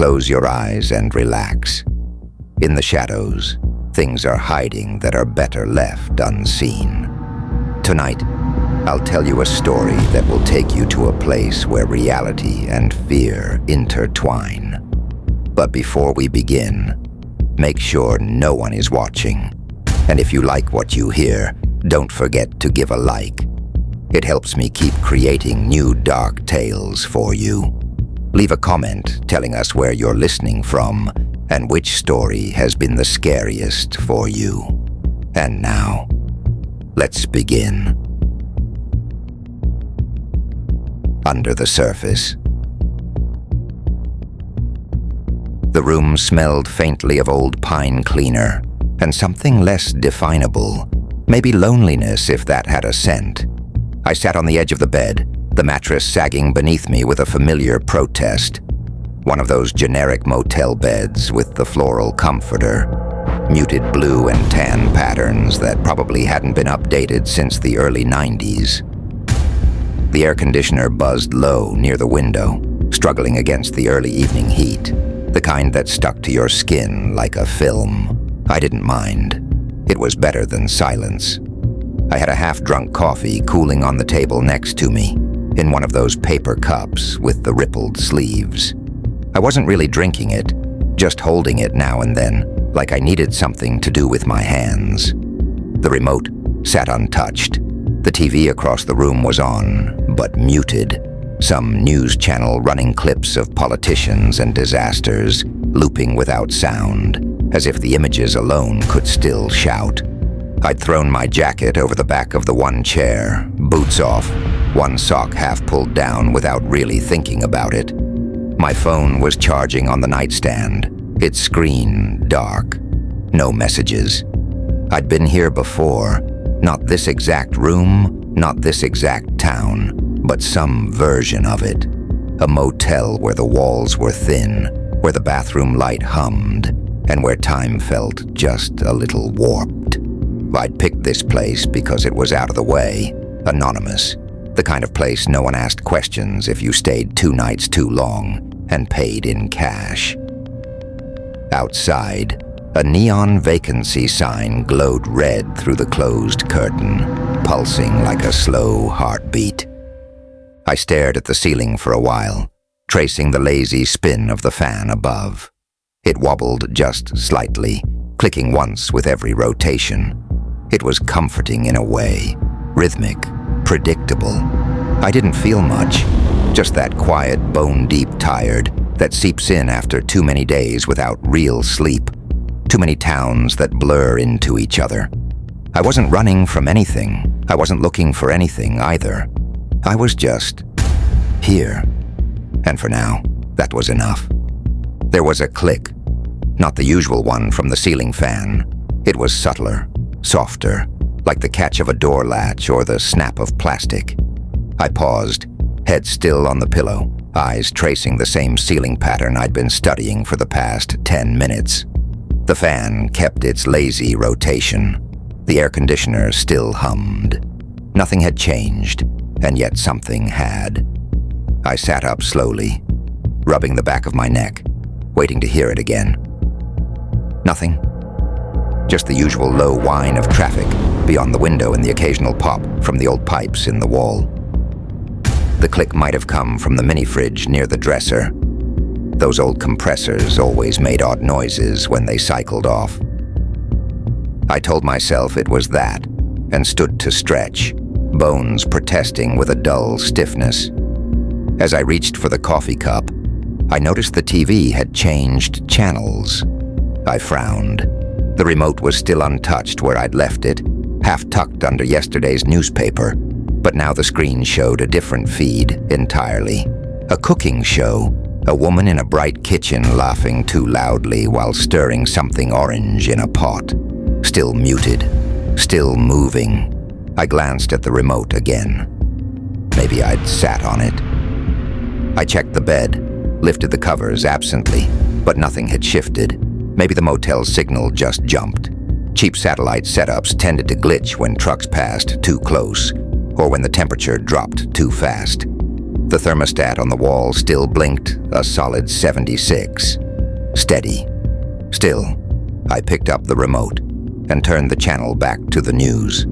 close your eyes and relax. In the shadows, things are hiding that are better left unseen. Tonight, I'll tell you a story that will take you to a place where reality and fear intertwine. But before we begin, make sure no one is watching. And if you like what you hear, don't forget to give a like. It helps me keep creating new dark tales for you. Leave a comment telling us where you're listening from and which story has been the scariest for you. And now, let's begin. Under the surface. The room smelled faintly of old pine cleaner and something less definable, maybe loneliness if that had a scent. I sat on the edge of the bed, the mattress sagging beneath me with a familiar protest. One of those generic motel beds with the floral comforter, muted blue and tan patterns that probably hadn't been updated since the early 90s. The air conditioner buzzed low near the window, struggling against the early evening heat, the kind that stuck to your skin like a film. I didn't mind. It was better than silence. I had a half-drunk coffee cooling on the table next to me, in one of those paper cups with the rippled sleeves. I wasn't really drinking it, just holding it now and then, like I needed something to do with my hands. The remote sat untouched. The TV across the room was on, but muted. Some news channel running clips of politicians and disasters, looping without sound, as if the images alone could still shout. I'd thrown my jacket over the back of the one chair, boots off, one sock half pulled down without really thinking about it. My phone was charging on the nightstand, its screen dark. No messages. I'd been here before, not this exact room, not this exact town, but some version of it. A motel where the walls were thin, where the bathroom light hummed, and where time felt just a little warped. I'd picked this place because it was out of the way, anonymous, the kind of place no one asked questions if you stayed 2 nights too long and paid in cash. Outside, a neon vacancy sign glowed red through the closed curtain, pulsing like a slow heartbeat. I stared at the ceiling for a while, tracing the lazy spin of the fan above. It wobbled just slightly, clicking once with every rotation. It was comforting in a way, rhythmic, predictable. I didn't feel much, just that quiet, bone-deep tired that seeps in after too many days without real sleep, too many towns that blur into each other. I wasn't running from anything. I wasn't looking for anything either. I was just here. And for now, that was enough. There was a click, not the usual one from the ceiling fan. It was subtler, softer, like the catch of a door latch or the snap of plastic. I paused, head still on the pillow, eyes tracing the same ceiling pattern I'd been studying for the past 10 minutes. The fan kept its lazy rotation. The air conditioner still hummed. Nothing had changed, and yet something had. I sat up slowly, rubbing the back of my neck, waiting to hear it again. Nothing. Just the usual low whine of traffic beyond the window and the occasional pop from the old pipes in the wall. The click might have come from the mini-fridge near the dresser. Those old compressors always made odd noises when they cycled off. I told myself it was that, and stood to stretch, bones protesting with a dull stiffness. As I reached for the coffee cup, I noticed the TV had changed channels. I frowned. The remote was still untouched where I'd left it, half tucked under yesterday's newspaper, but now the screen showed a different feed entirely. A cooking show, a woman in a bright kitchen laughing too loudly while stirring something orange in a pot. Still muted, still moving. I glanced at the remote again. Maybe I'd sat on it. I checked the bed, lifted the covers absently, but nothing had shifted. Maybe the motel signal just jumped. Cheap satellite setups tended to glitch when trucks passed too close, or when the temperature dropped too fast. The thermostat on the wall still blinked a solid 76. Steady. Still, I picked up the remote and turned the channel back to the news.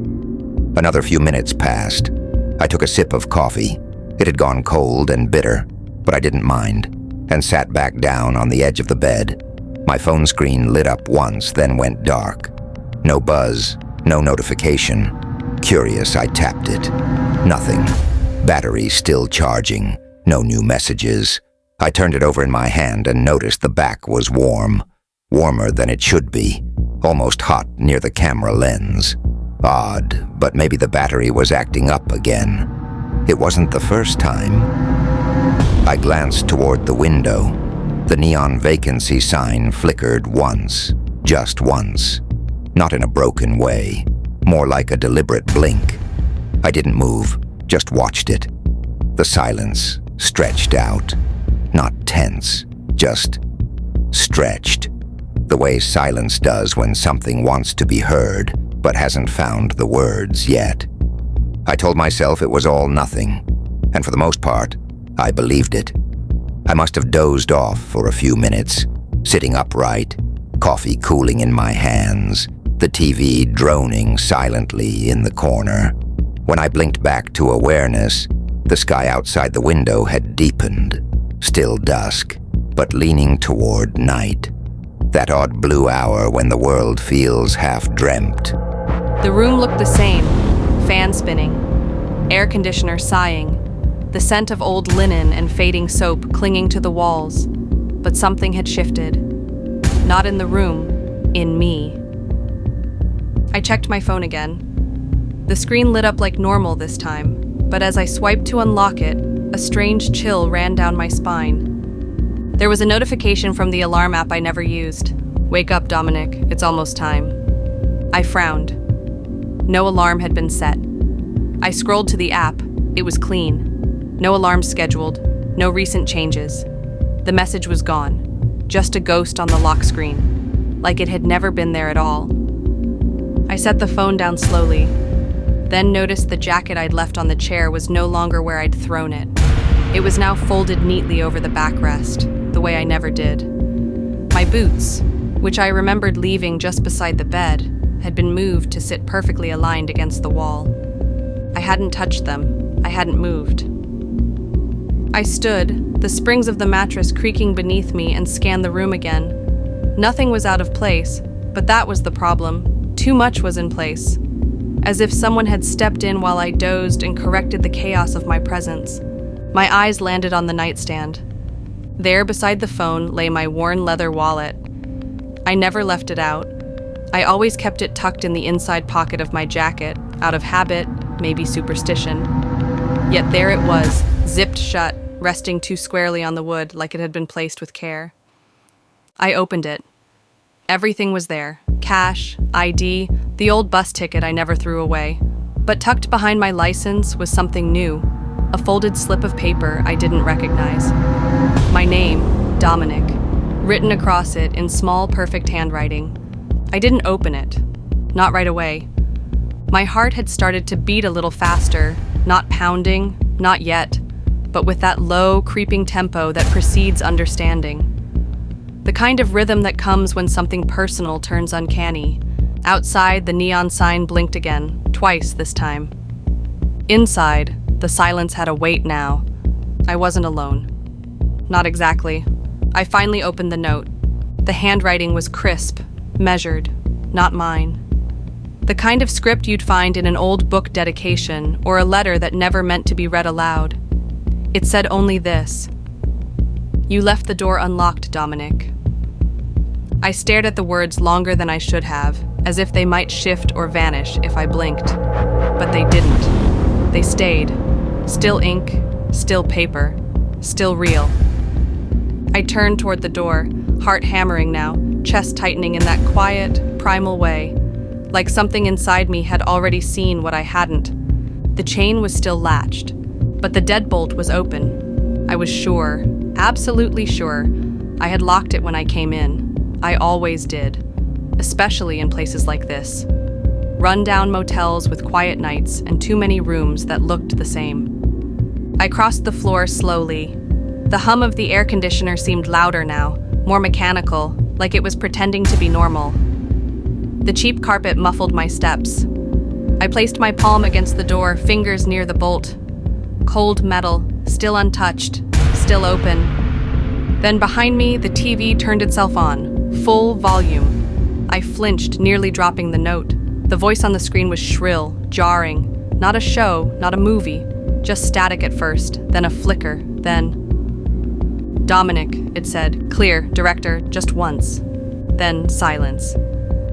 Another few minutes passed. I took a sip of coffee. It had gone cold and bitter, but I didn't mind, and sat back down on the edge of the bed. My phone screen lit up once, then went dark. No buzz, no notification. Curious, I tapped it. Nothing. Battery still charging. No new messages. I turned it over in my hand and noticed the back was warm. Warmer than it should be. Almost hot near the camera lens. Odd, but maybe the battery was acting up again. It wasn't the first time. I glanced toward the window. The neon vacancy sign flickered once. Just once. Not in a broken way. More like a deliberate blink. I didn't move, just watched it. The silence stretched out. Not tense, just stretched. The way silence does when something wants to be heard, but hasn't found the words yet. I told myself it was all nothing, and for the most part, I believed it. I must have dozed off for a few minutes, sitting upright, coffee cooling in my hands, the TV droning silently in the corner. When I blinked back to awareness, the sky outside the window had deepened. Still dusk, but leaning toward night. That odd blue hour when the world feels half-dreamt. The room looked the same. Fan spinning. Air conditioner sighing. The scent of old linen and fading soap clinging to the walls. But something had shifted. Not in the room, in me. I checked my phone again. The screen lit up like normal this time, but as I swiped to unlock it, a strange chill ran down my spine. There was a notification from the alarm app I never used. "Wake up, Dominic, it's almost time." I frowned. No alarm had been set. I scrolled to the app. It was clean. No alarm scheduled, no recent changes. The message was gone. Just a ghost on the lock screen, like it had never been there at all. I set the phone down slowly, then noticed the jacket I'd left on the chair was no longer where I'd thrown it. It was now folded neatly over the backrest, the way I never did. My boots, which I remembered leaving just beside the bed, had been moved to sit perfectly aligned against the wall. I hadn't touched them. I hadn't moved. I stood, the springs of the mattress creaking beneath me, and scanned the room again. Nothing was out of place, but that was the problem. Too much was in place. As if someone had stepped in while I dozed and corrected the chaos of my presence. My eyes landed on the nightstand. There beside the phone lay my worn leather wallet. I never left it out. I always kept it tucked in the inside pocket of my jacket, out of habit, maybe superstition. Yet there it was, zipped shut, resting too squarely on the wood like it had been placed with care. I opened it. Everything was there. Cash, ID, the old bus ticket I never threw away. But tucked behind my license was something new, a folded slip of paper I didn't recognize. My name, Dominic, written across it in small, perfect handwriting. I didn't open it. Not right away. My heart had started to beat a little faster, not pounding, not yet, but with that low, creeping tempo that precedes understanding. The kind of rhythm that comes when something personal turns uncanny. Outside, the neon sign blinked again, twice this time. Inside, the silence had a weight now. I wasn't alone. Not exactly. I finally opened the note. The handwriting was crisp, measured, not mine. The kind of script you'd find in an old book dedication or a letter that never meant to be read aloud. It said only this: "You left the door unlocked, Dominic." I stared at the words longer than I should have, as if they might shift or vanish if I blinked. But they didn't. They stayed. Still ink, still paper, still real. I turned toward the door, heart hammering now, chest tightening in that quiet, primal way, like something inside me had already seen what I hadn't. The chain was still latched, but the deadbolt was open. I was sure, absolutely sure, I had locked it when I came in. I always did, especially in places like this. Run-down motels with quiet nights and too many rooms that looked the same. I crossed the floor slowly. The hum of the air conditioner seemed louder now, more mechanical, like it was pretending to be normal. The cheap carpet muffled my steps. I placed my palm against the door, fingers near the bolt. Cold metal, still untouched, still open. Then behind me, the TV turned itself on, full volume. I flinched, nearly dropping the note. The voice on the screen was shrill, jarring. Not a show, not a movie. Just static at first, then a flicker, then... Dominic, it said. Clear, director, just once. Then silence.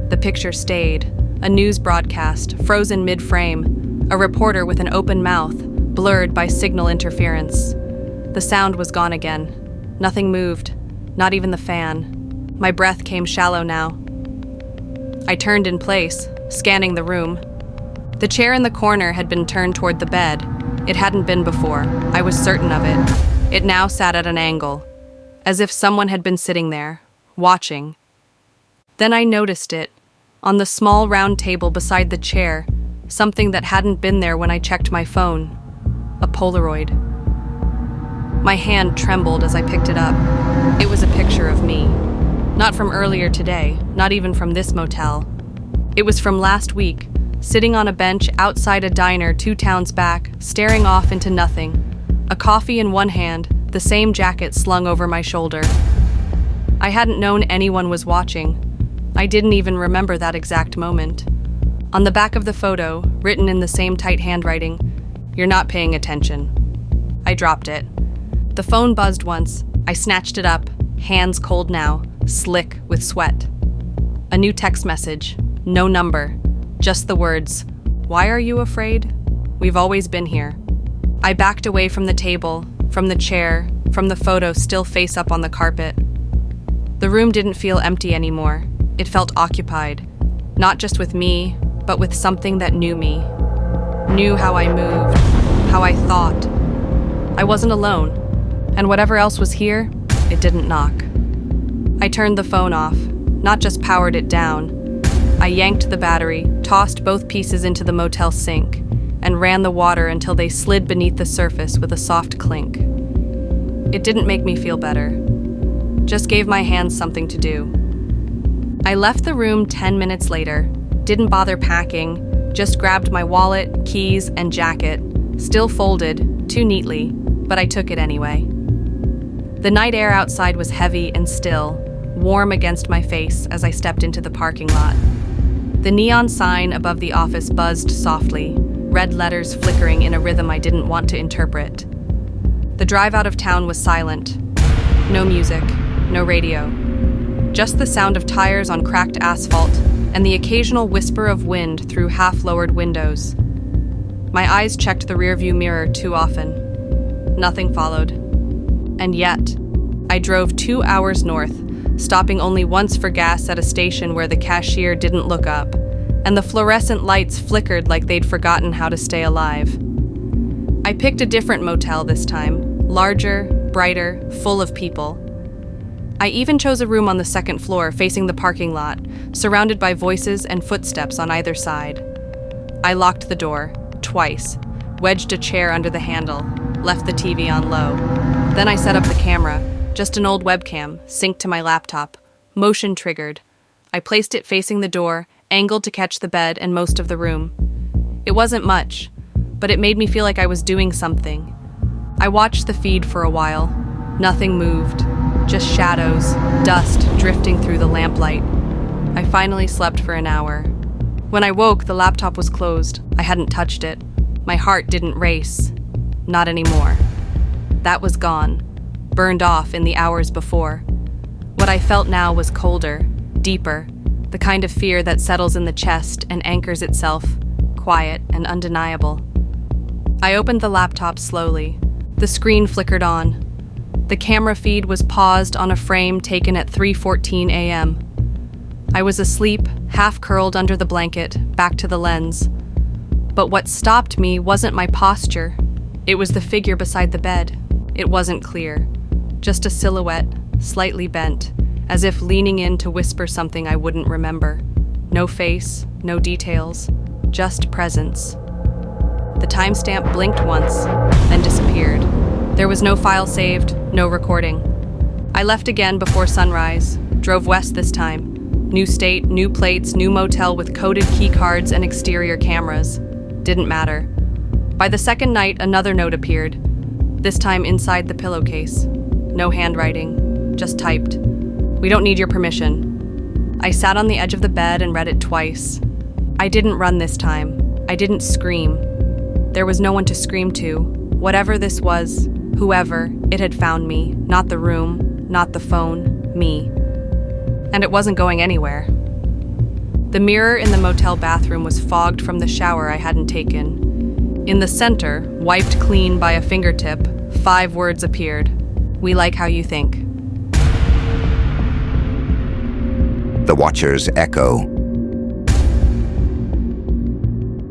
The picture stayed. A news broadcast, frozen mid-frame. A reporter with an open mouth, blurred by signal interference. The sound was gone again. Nothing moved, not even the fan. My breath came shallow now. I turned in place, scanning the room. The chair in the corner had been turned toward the bed. It hadn't been before. I was certain of it. It now sat at an angle, as if someone had been sitting there, watching. Then I noticed it, on the small round table beside the chair, something that hadn't been there when I checked my phone. A Polaroid. My hand trembled as I picked it up. It was a picture of me. Not from earlier today, not even from this motel. It was from last week, sitting on a bench outside a diner 2 towns back, staring off into nothing. A coffee in one hand, the same jacket slung over my shoulder. I hadn't known anyone was watching. I didn't even remember that exact moment. On the back of the photo, written in the same tight handwriting, "You're not paying attention." I dropped it. The phone buzzed once. I snatched it up, hands cold now, slick with sweat. A new text message, no number, just the words, "Why are you afraid? We've always been here." I backed away from the table, from the chair, from the photo still face up on the carpet. The room didn't feel empty anymore. It felt occupied, not just with me, but with something that knew me. Knew how I moved, how I thought. I wasn't alone, and whatever else was here, it didn't knock. I turned the phone off, not just powered it down. I yanked the battery, tossed both pieces into the motel sink, and ran the water until they slid beneath the surface with a soft clink. It didn't make me feel better. Just gave my hands something to do. I left the room 10 minutes later, didn't bother packing, just grabbed my wallet, keys, and jacket, still folded, too neatly, but I took it anyway. The night air outside was heavy and still, warm against my face as I stepped into the parking lot. The neon sign above the office buzzed softly, red letters flickering in a rhythm I didn't want to interpret. The drive out of town was silent. No music, no radio. Just the sound of tires on cracked asphalt and the occasional whisper of wind through half-lowered windows. My eyes checked the rearview mirror too often. Nothing followed. And yet, I drove 2 hours north, stopping only once for gas at a station where the cashier didn't look up, and the fluorescent lights flickered like they'd forgotten how to stay alive. I picked a different motel this time, larger, brighter, full of people. I even chose a room on the second floor facing the parking lot, surrounded by voices and footsteps on either side. I locked the door, twice, wedged a chair under the handle, left the TV on low. Then I set up the camera, just an old webcam, synced to my laptop, motion triggered. I placed it facing the door, angled to catch the bed and most of the room. It wasn't much, but it made me feel like I was doing something. I watched the feed for a while. Nothing moved, just shadows, dust drifting through the lamplight. I finally slept for an hour. When I woke, the laptop was closed. I hadn't touched it. My heart didn't race. Not anymore. That was gone, burned off in the hours before. What I felt now was colder, deeper, the kind of fear that settles in the chest and anchors itself, quiet and undeniable. I opened the laptop slowly. The screen flickered on. The camera feed was paused on a frame taken at 3:14 a.m. I was asleep, half curled under the blanket, back to the lens. But what stopped me wasn't my posture. It was the figure beside the bed. It wasn't clear. Just a silhouette, slightly bent, as if leaning in to whisper something I wouldn't remember. No face, no details, just presence. The timestamp blinked once, then disappeared. There was no file saved, no recording. I left again before sunrise, drove west this time. New state, new plates, new motel with coded key cards and exterior cameras. Didn't matter. By the second night, another note appeared, this time inside the pillowcase. No handwriting, just typed. We don't need your permission. I sat on the edge of the bed and read it twice. I didn't run this time. I didn't scream. There was no one to scream to. Whatever this was, whoever, it had found me. Not the room, not the phone, me. And it wasn't going anywhere. The mirror in the motel bathroom was fogged from the shower I hadn't taken. In the center, wiped clean by a fingertip, 5 words appeared. We like how you think. The Watcher's echo.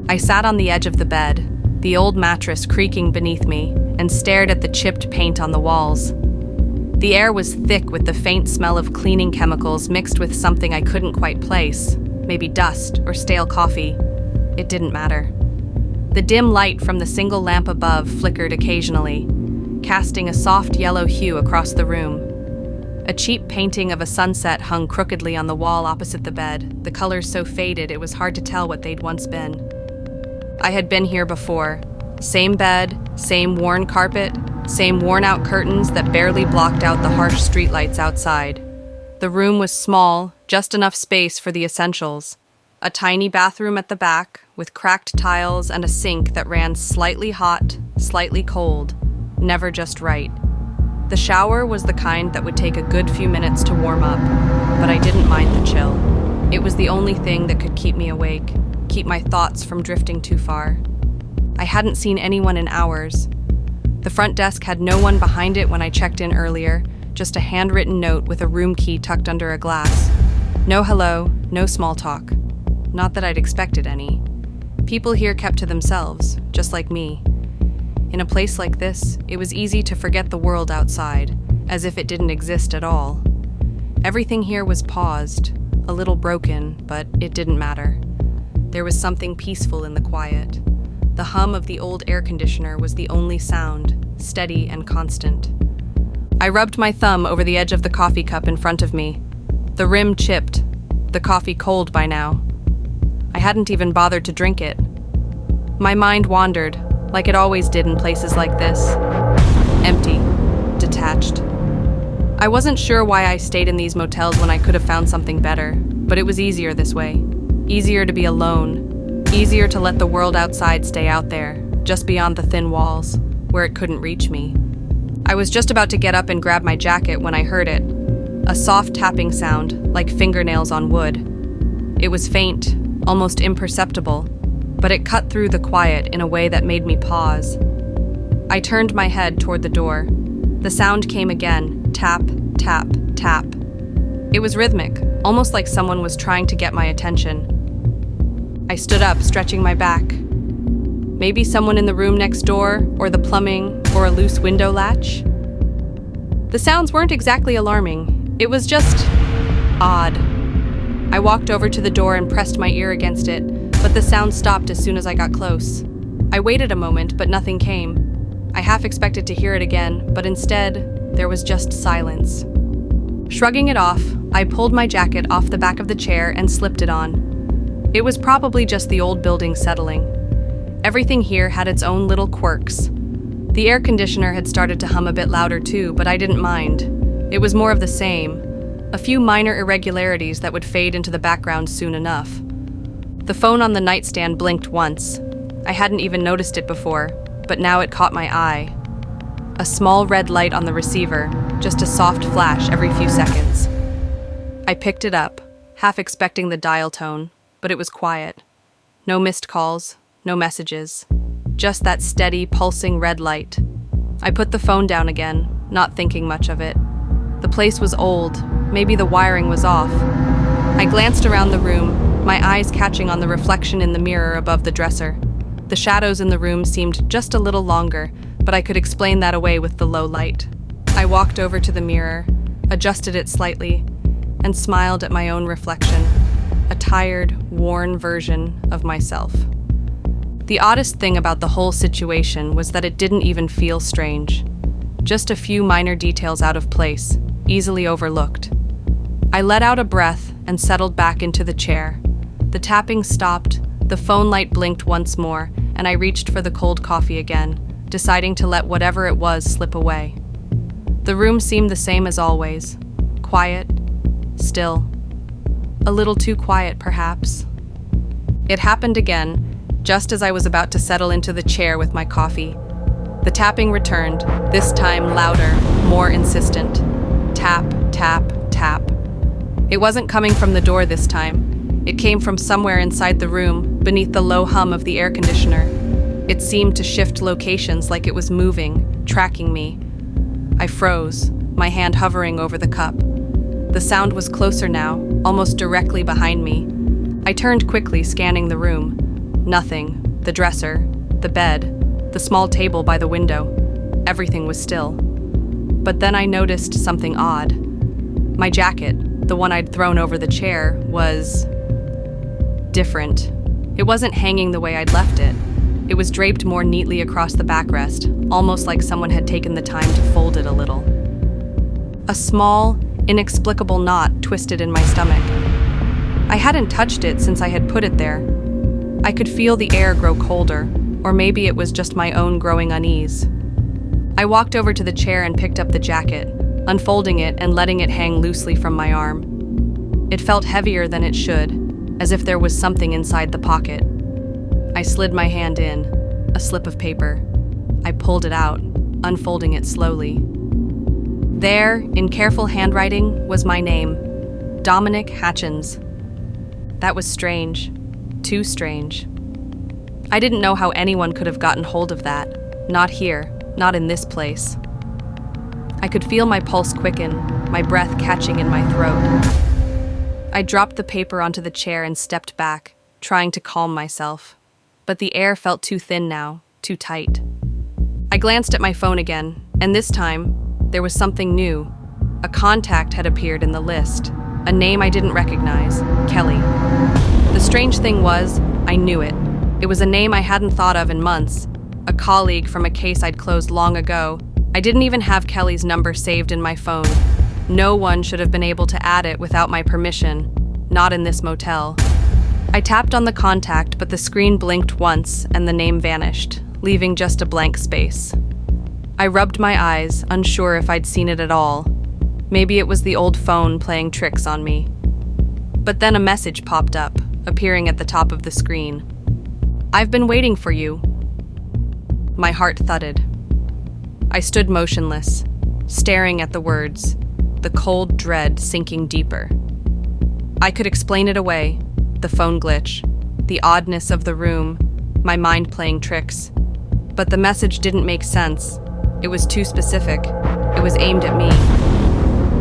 I sat on the edge of the bed, the old mattress creaking beneath me, and stared at the chipped paint on the walls. The air was thick with the faint smell of cleaning chemicals mixed with something I couldn't quite place, maybe dust or stale coffee. It didn't matter. The dim light from the single lamp above flickered occasionally, casting a soft yellow hue across the room. A cheap painting of a sunset hung crookedly on the wall opposite the bed, the colors so faded it was hard to tell what they'd once been. I had been here before. Same bed, same worn carpet, same worn-out curtains that barely blocked out the harsh streetlights outside. The room was small, just enough space for the essentials. A tiny bathroom at the back, with cracked tiles and a sink that ran slightly hot, slightly cold, never just right. The shower was the kind that would take a good few minutes to warm up, but I didn't mind the chill. It was the only thing that could keep me awake, keep my thoughts from drifting too far. I hadn't seen anyone in hours. The front desk had no one behind it when I checked in earlier, just a handwritten note with a room key tucked under a glass. No hello, no small talk. Not that I'd expected any. People here kept to themselves, just like me. In a place like this, it was easy to forget the world outside, as if it didn't exist at all. Everything here was paused, a little broken, but it didn't matter. There was something peaceful in the quiet. The hum of the old air conditioner was the only sound, steady and constant. I rubbed my thumb over the edge of the coffee cup in front of me. The rim chipped, the coffee cold by now. I hadn't even bothered to drink it. My mind wandered, like it always did in places like this. Empty, detached. I wasn't sure why I stayed in these motels when I could have found something better, but it was easier this way. Easier to be alone. Easier to let the world outside stay out there, just beyond the thin walls, where it couldn't reach me. I was just about to get up and grab my jacket when I heard it. A soft tapping sound, like fingernails on wood. It was faint, almost imperceptible, but it cut through the quiet in a way that made me pause. I turned my head toward the door. The sound came again, tap, tap, tap. It was rhythmic, almost like someone was trying to get my attention. I stood up, stretching my back. Maybe someone in the room next door, or the plumbing, or a loose window latch. The sounds weren't exactly alarming. It was just odd. I walked over to the door and pressed my ear against it, but the sound stopped as soon as I got close. I waited a moment, but nothing came. I half expected to hear it again, but instead, there was just silence. Shrugging it off, I pulled my jacket off the back of the chair and slipped it on. It was probably just the old building settling. Everything here had its own little quirks. The air conditioner had started to hum a bit louder too, but I didn't mind. It was more of the same. A few minor irregularities that would fade into the background soon enough. The phone on the nightstand blinked once. I hadn't even noticed it before, but now it caught my eye. A small red light on the receiver, just a soft flash every few seconds. I picked it up, half expecting the dial tone, but it was quiet. No missed calls, no messages. Just that steady, pulsing red light. I put the phone down again, not thinking much of it. The place was old. Maybe the wiring was off. I glanced around the room, my eyes catching on the reflection in the mirror above the dresser. The shadows in the room seemed just a little longer, but I could explain that away with the low light. I walked over to the mirror, adjusted it slightly, and smiled at my own reflection, a tired, worn version of myself. The oddest thing about the whole situation was that it didn't even feel strange. Just a few minor details out of place, easily overlooked. I let out a breath and settled back into the chair. The tapping stopped, the phone light blinked once more, and I reached for the cold coffee again, deciding to let whatever it was slip away. The room seemed the same as always. Quiet, still. A little too quiet, perhaps. It happened again, just as I was about to settle into the chair with my coffee. The tapping returned, this time louder, more insistent. Tap, tap, tap. It wasn't coming from the door this time. It came from somewhere inside the room, beneath the low hum of the air conditioner. It seemed to shift locations like it was moving, tracking me. I froze, my hand hovering over the cup. The sound was closer now, almost directly behind me. I turned quickly, scanning the room. Nothing. The dresser, the bed, the small table by the window. Everything was still. But then I noticed something odd. My jacket, the one I'd thrown over the chair, was different. It wasn't hanging the way I'd left it. It was draped more neatly across the backrest, almost like someone had taken the time to fold it a little. A small, inexplicable knot twisted in my stomach. I hadn't touched it since I had put it there. I could feel the air grow colder, or maybe it was just my own growing unease. I walked over to the chair and picked up the jacket, unfolding it and letting it hang loosely from my arm. It felt heavier than it should, as if there was something inside the pocket. I slid my hand in, a slip of paper. I pulled it out, unfolding it slowly. There, in careful handwriting, was my name, Dominic Hatchins. That was strange. Too strange. I didn't know how anyone could have gotten hold of that. Not here, not in this place. I could feel my pulse quicken, my breath catching in my throat. I dropped the paper onto the chair and stepped back, trying to calm myself. But the air felt too thin now, too tight. I glanced at my phone again, and this time, there was something new. A contact had appeared in the list, a name I didn't recognize, Kelly. The strange thing was, I knew it. It was a name I hadn't thought of in months, a colleague from a case I'd closed long ago. I didn't even have Kelly's number saved in my phone. No one should have been able to add it without my permission, not in this motel. I tapped on the contact, but the screen blinked once and the name vanished, leaving just a blank space. I rubbed my eyes, unsure if I'd seen it at all. Maybe it was the old phone playing tricks on me. But then a message popped up, appearing at the top of the screen. "I've been waiting for you." My heart thudded. I stood motionless, staring at the words, the cold dread sinking deeper. I could explain it away, the phone glitch, the oddness of the room, my mind playing tricks. But the message didn't make sense. It was too specific. It was aimed at me.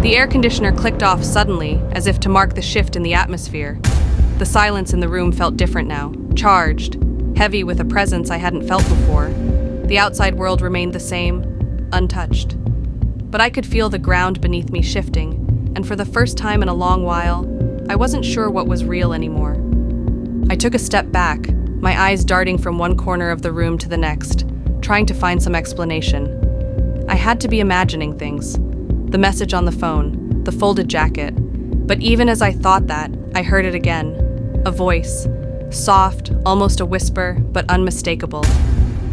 The air conditioner clicked off suddenly, as if to mark the shift in the atmosphere. The silence in the room felt different now, charged, heavy with a presence I hadn't felt before. The outside world remained the same, untouched. But I could feel the ground beneath me shifting, and for the first time in a long while, I wasn't sure what was real anymore. I took a step back, my eyes darting from one corner of the room to the next, trying to find some explanation. I had to be imagining things. The message on the phone, the folded jacket. But even as I thought that, I heard it again. A voice. Soft, almost a whisper, but unmistakable.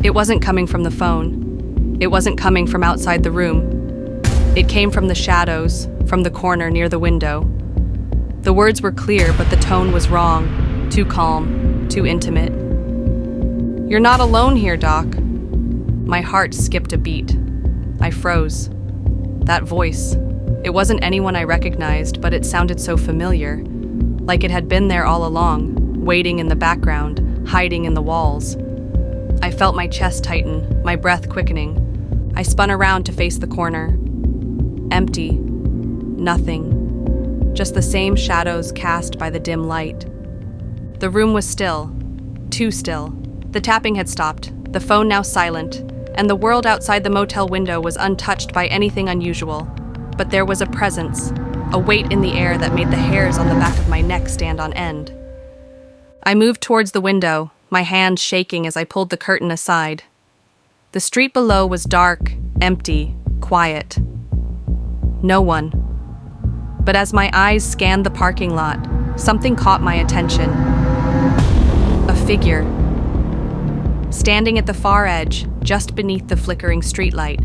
It wasn't coming from the phone. It wasn't coming from outside the room. It came from the shadows, from the corner near the window. The words were clear, but the tone was wrong. Too calm, too intimate. "You're not alone here, Doc." My heart skipped a beat. I froze. That voice. It wasn't anyone I recognized, but it sounded so familiar. Like it had been there all along, waiting in the background, hiding in the walls. I felt my chest tighten, my breath quickening. I spun around to face the corner. Empty. Nothing. Just the same shadows cast by the dim light. The room was still. Too still. The tapping had stopped, the phone now silent, and the world outside the motel window was untouched by anything unusual. But there was a presence, a weight in the air that made the hairs on the back of my neck stand on end. I moved towards the window, my hands shaking as I pulled the curtain aside. The street below was dark, empty, quiet. No one. But as my eyes scanned the parking lot, something caught my attention. A figure. Standing at the far edge, just beneath the flickering streetlight.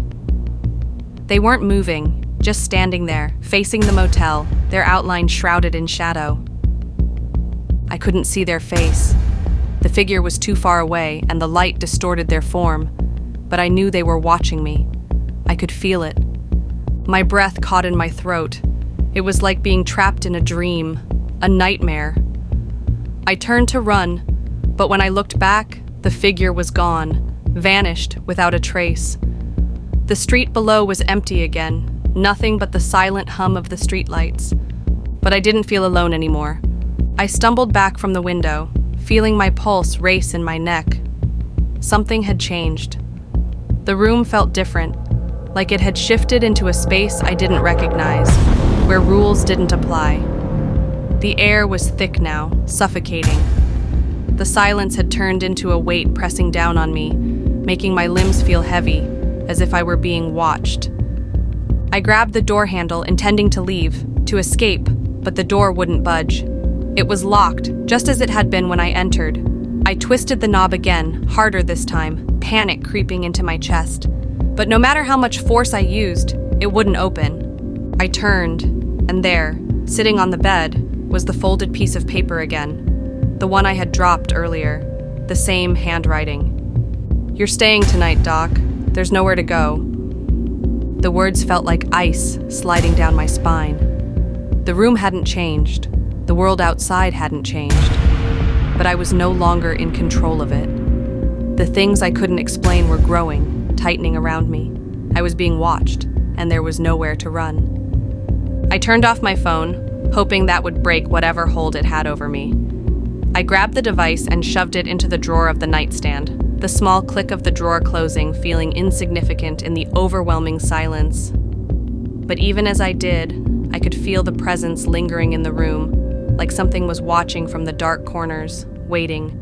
They weren't moving, just standing there, facing the motel, their outline shrouded in shadow. I couldn't see their face. The figure was too far away, and the light distorted their form, but I knew they were watching me. I could feel it. My breath caught in my throat. It was like being trapped in a dream, a nightmare. I turned to run, but when I looked back, the figure was gone, vanished without a trace. The street below was empty again, nothing but the silent hum of the streetlights. But I didn't feel alone anymore. I stumbled back from the window, feeling my pulse race in my neck. Something had changed. The room felt different, like it had shifted into a space I didn't recognize, where rules didn't apply. The air was thick now, suffocating. The silence had turned into a weight pressing down on me, making my limbs feel heavy, as if I were being watched. I grabbed the door handle, intending to leave, to escape, but the door wouldn't budge. It was locked, just as it had been when I entered. I twisted the knob again, harder this time, panic creeping into my chest. But no matter how much force I used, it wouldn't open. I turned, and there, sitting on the bed, was the folded piece of paper again. The one I had dropped earlier. The same handwriting. "You're staying tonight, Doc. There's nowhere to go." The words felt like ice sliding down my spine. The room hadn't changed. The world outside hadn't changed. But I was no longer in control of it. The things I couldn't explain were growing, tightening around me. I was being watched, and there was nowhere to run. I turned off my phone, hoping that would break whatever hold it had over me. I grabbed the device and shoved it into the drawer of the nightstand, the small click of the drawer closing feeling insignificant in the overwhelming silence. But even as I did, I could feel the presence lingering in the room, like something was watching from the dark corners, waiting.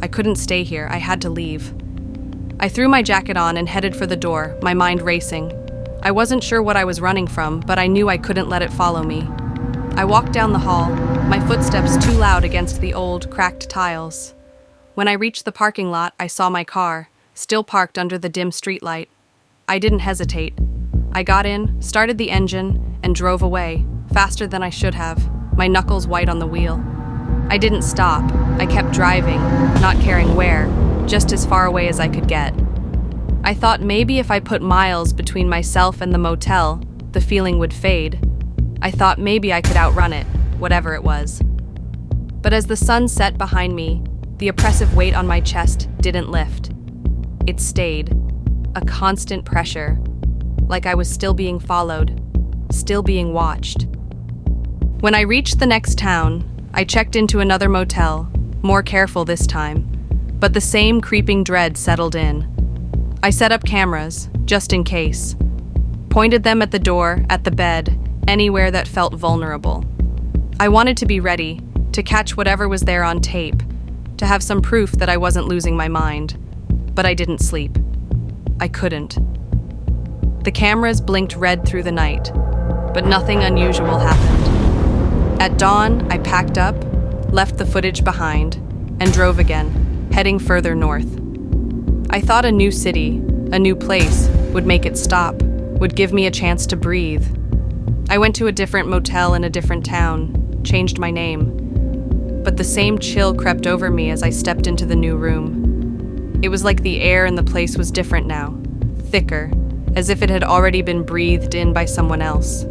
I couldn't stay here. I had to leave. I threw my jacket on and headed for the door, my mind racing. I wasn't sure what I was running from, but I knew I couldn't let it follow me. I walked down the hall, my footsteps too loud against the old, cracked tiles. When I reached the parking lot, I saw my car, still parked under the dim streetlight. I didn't hesitate. I got in, started the engine, and drove away, faster than I should have, my knuckles white on the wheel. I didn't stop. I kept driving, not caring where, just as far away as I could get. I thought maybe if I put miles between myself and the motel, the feeling would fade. I thought maybe I could outrun it, whatever it was. But as the sun set behind me, the oppressive weight on my chest didn't lift. It stayed, a constant pressure, like I was still being followed, still being watched. When I reached the next town, I checked into another motel, more careful this time, but the same creeping dread settled in. I set up cameras, just in case. Pointed them at the door, at the bed, anywhere that felt vulnerable. I wanted to be ready, to catch whatever was there on tape, to have some proof that I wasn't losing my mind. But I didn't sleep. I couldn't. The cameras blinked red through the night, but nothing unusual happened. At dawn, I packed up, left the footage behind, and drove again, heading further north. I thought a new city, a new place, would make it stop, would give me a chance to breathe. I went to a different motel in a different town, changed my name. But the same chill crept over me as I stepped into the new room. It was like the air in the place was different now, thicker, as if it had already been breathed in by someone else.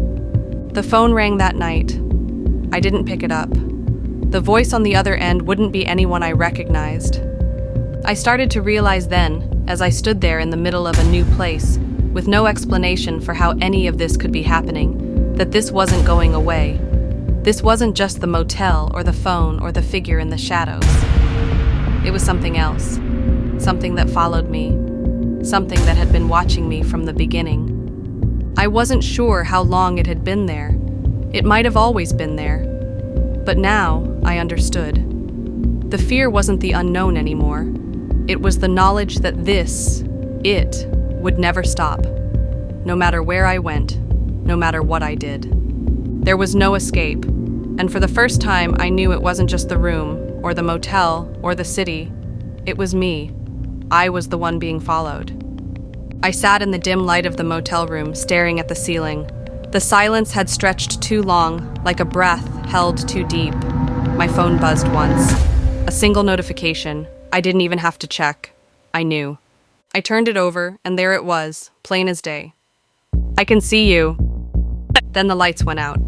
The phone rang that night. I didn't pick it up. The voice on the other end wouldn't be anyone I recognized. I started to realize then, as I stood there in the middle of a new place, with no explanation for how any of this could be happening, that this wasn't going away. This wasn't just the motel or the phone or the figure in the shadows. It was something else, something that followed me, something that had been watching me from the beginning. I wasn't sure how long it had been there. It might have always been there. But now I understood. The fear wasn't the unknown anymore. It was the knowledge that it, would never stop. No matter where I went, no matter what I did. There was no escape, and for the first time I knew it wasn't just the room, or the motel, or the city. It was me. I was the one being followed. I sat in the dim light of the motel room, staring at the ceiling. The silence had stretched too long, like a breath held too deep. My phone buzzed once. A single notification. I didn't even have to check. I knew. I turned it over, and there it was, plain as day. "I can see you." Then the lights went out.